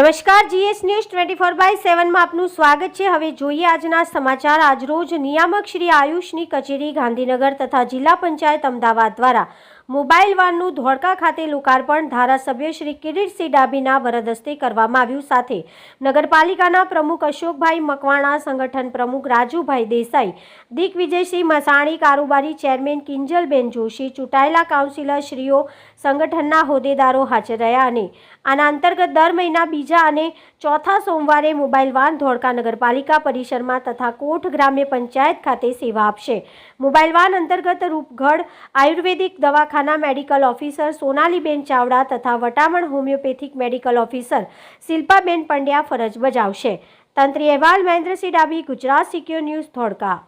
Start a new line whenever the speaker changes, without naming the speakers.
નમસ્કાર, GS news 24/7 માં આપનું સ્વાગત છે। હવે જોઈએ આજના સમાચાર। આજરોજ નિયામક શ્રી આયુષની કચેરી ગાંધીનગર તથા જિલ્લા પંચાયત અમદાવાદ દ્વારા મોબાઈલ વાનનું ધોળકા ખાતે લોકાર્પણ ધારાસભ્ય શ્રી કિરીટસિંહ ડાભીના વરદ હસ્તે કરવામાં આવ્યું। સાથે નગરપાલિકાના પ્રમુખ અશોકભાઈ મકવાણા, સંગઠન પ્રમુખ રાજુભાઈ દેસાઈ, દિગ્વિજયસિંહ મસાણી, કારોબારી ચેરમેન કિંજલબેન જોશી, ચૂંટાયેલા કાઉન્સિલર શ્રીઓ, સંગઠનના હોદ્દેદારો હાજર રહ્યા અને આના અંતર્ગત દર મહિના બીજા અને ચોથા સોમવારે મોબાઈલ વાન ધોળકા નગરપાલિકા પરિસરમાં તથા કોઠ ગ્રામ્ય પંચાયત ખાતે સેવા આપશે। મોબાઈલ વાન અંતર્ગત રૂપગઢ આયુર્વેદિક દવાખાના મેડિકલ ઓફિસર સોનાલીબેન ચાવડા તથા Vataman homoeopathic medical officer Shilpaben Pandya ફરજ બજાવશે। તંત્રી અહેવાલ મહેન્દ્રસિંહ ડાભી, ગુજરાત સિક્યોર ન્યૂઝ, ધોળકા।